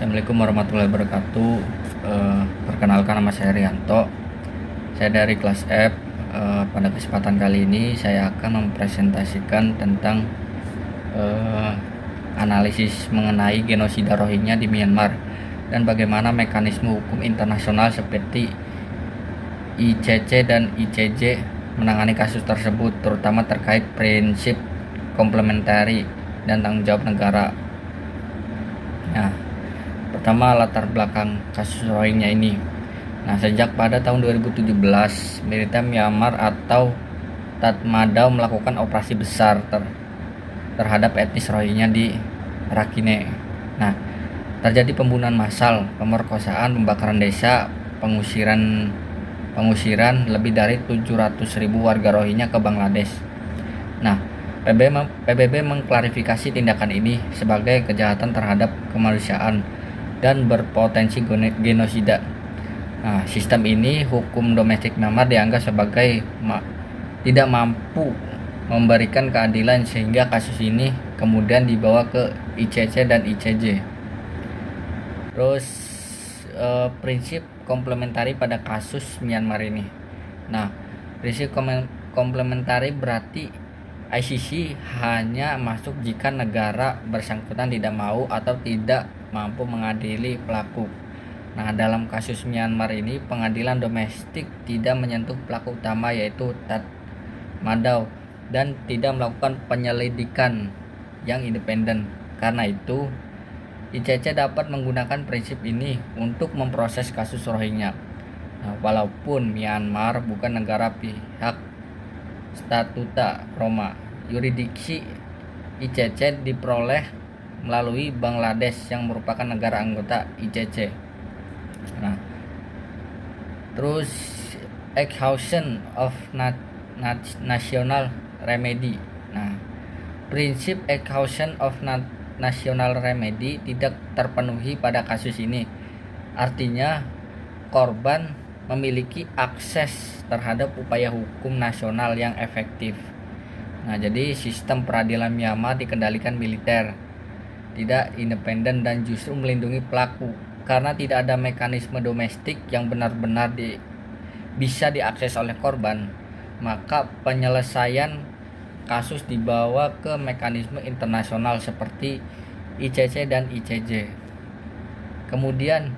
Assalamualaikum warahmatullahi wabarakatuh. Perkenalkan, nama saya Rianto. Saya dari kelas F. Pada kesempatan kali ini saya akan mempresentasikan tentang analisis mengenai genosida Rohingya di Myanmar dan bagaimana mekanisme hukum internasional seperti ICC dan ICJ menangani kasus tersebut, terutama terkait prinsip komplementari dan tanggung jawab negara. Nah, pertama, latar belakang kasus Rohingya ini. Nah, sejak pada tahun 2017, militer Myanmar atau Tatmadaw melakukan operasi besar terhadap etnis Rohingya di Rakhine. Nah, terjadi pembunuhan massal, pemerkosaan, pembakaran desa, pengusiran lebih dari 700.000 warga Rohingya ke Bangladesh. Nah, PBB mengklarifikasi tindakan ini sebagai kejahatan terhadap kemanusiaan dan berpotensi genosida. Nah, sistem ini, hukum domestik Myanmar, dianggap sebagai tidak mampu memberikan keadilan, sehingga kasus ini kemudian dibawa ke ICC dan ICJ. Terus prinsip komplementari pada kasus Myanmar ini. Nah, prinsip komplementari berarti ICC hanya masuk jika negara bersangkutan tidak mau atau tidak mampu mengadili pelaku. Nah, dalam kasus Myanmar ini, pengadilan domestik tidak menyentuh pelaku utama yaitu Tatmadaw dan tidak melakukan penyelidikan yang independen. Karena itu, ICC dapat menggunakan prinsip ini untuk memproses kasus Rohingya. Nah, walaupun Myanmar bukan negara pihak statuta Roma, yurisdiksi ICC diperoleh melalui Bangladesh yang merupakan negara anggota ICC. Nah, terus exhaustion of national remedy. Nah, prinsip exhaustion of national remedy tidak terpenuhi pada kasus ini. Artinya, korban memiliki akses terhadap upaya hukum nasional yang efektif. Nah, jadi sistem peradilan Myanmar dikendalikan militer, tidak independen dan justru melindungi pelaku. Karena tidak ada mekanisme domestik yang benar-benar bisa diakses oleh korban, maka penyelesaian kasus dibawa ke mekanisme internasional seperti ICC dan ICJ. Kemudian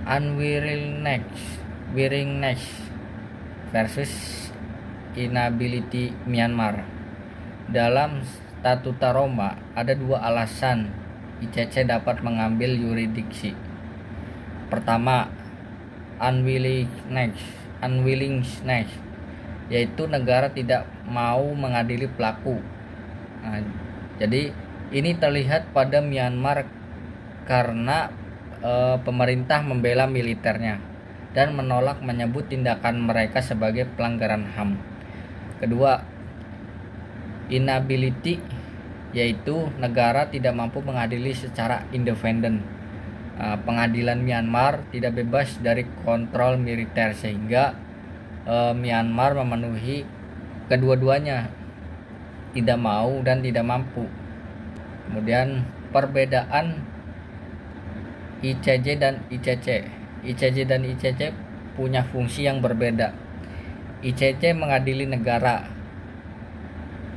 unwillingness versus inability Myanmar. Dalam Statuta Roma ada dua alasan ICC dapat mengambil yurisdiksi. Pertama, unwillingness, yaitu negara tidak mau mengadili pelaku. Nah, jadi ini terlihat pada Myanmar karena pemerintah membela militernya dan menolak menyebut tindakan mereka sebagai pelanggaran HAM. Kedua, inability, yaitu negara tidak mampu mengadili secara independen. Pengadilan Myanmar tidak bebas dari kontrol militer, sehingga Myanmar memenuhi kedua-duanya, tidak mau dan tidak mampu. Kemudian perbedaan ICJ dan ICC. ICJ dan ICC punya fungsi yang berbeda. ICC mengadili negara.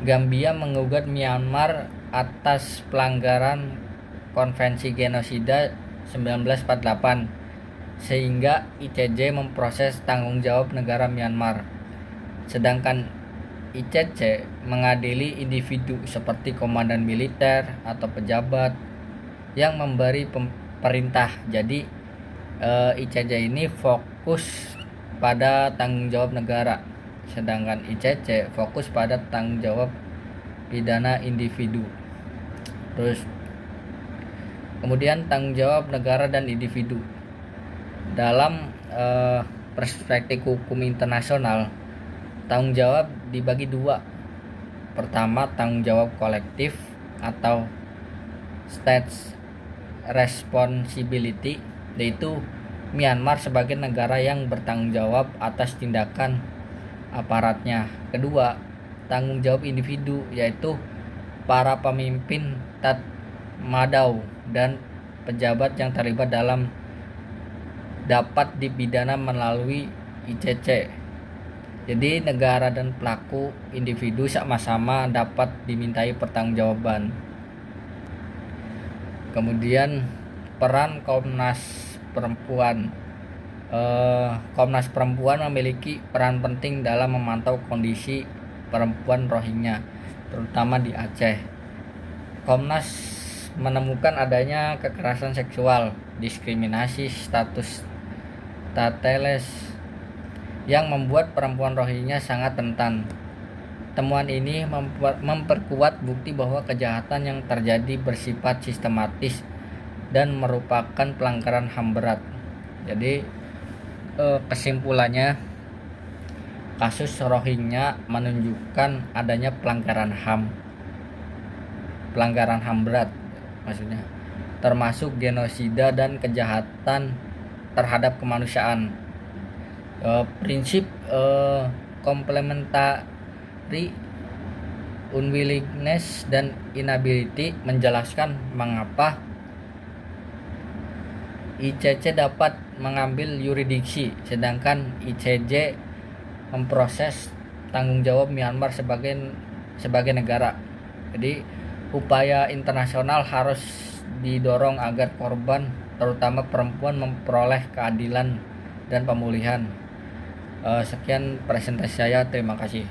Gambia menggugat Myanmar atas pelanggaran Konvensi Genosida 1948, sehingga ICJ memproses tanggung jawab negara Myanmar. Sedangkan ICC mengadili individu seperti komandan militer atau pejabat yang memberi perintah. Jadi ICJ ini fokus pada tanggung jawab negara, sedangkan ICC fokus pada tanggung jawab pidana individu. Terus kemudian tanggung jawab negara dan individu. Dalam perspektif hukum internasional, tanggung jawab dibagi dua. Pertama, tanggung jawab kolektif atau state responsibility, yaitu Myanmar sebagai negara yang bertanggung jawab atas tindakan aparatnya. Kedua, tanggung jawab individu, yaitu para pemimpin Tatmadaw dan pejabat yang terlibat dalam dapat dipidana melalui ICC. Jadi negara dan pelaku individu sama-sama dapat dimintai pertanggungjawaban. Kemudian peran Komnas Perempuan. Komnas Perempuan memiliki peran penting dalam memantau kondisi perempuan Rohingya, terutama di Aceh. Komnas menemukan adanya kekerasan seksual, diskriminasi status stateles yang membuat perempuan Rohingya sangat rentan. Temuan ini memperkuat bukti bahwa kejahatan yang terjadi bersifat sistematis dan merupakan pelanggaran HAM berat. Jadi kesimpulannya, kasus Rohingya menunjukkan adanya pelanggaran HAM berat maksudnya, termasuk genosida dan kejahatan terhadap kemanusiaan. Prinsip complementary unwillingness dan inability menjelaskan mengapa ICC dapat mengambil yurisdiksi sedangkan ICJ memproses tanggung jawab Myanmar sebagai negara. Jadi upaya internasional harus didorong agar korban, terutama perempuan, memperoleh keadilan dan pemulihan. Sekian presentasi saya, terima kasih.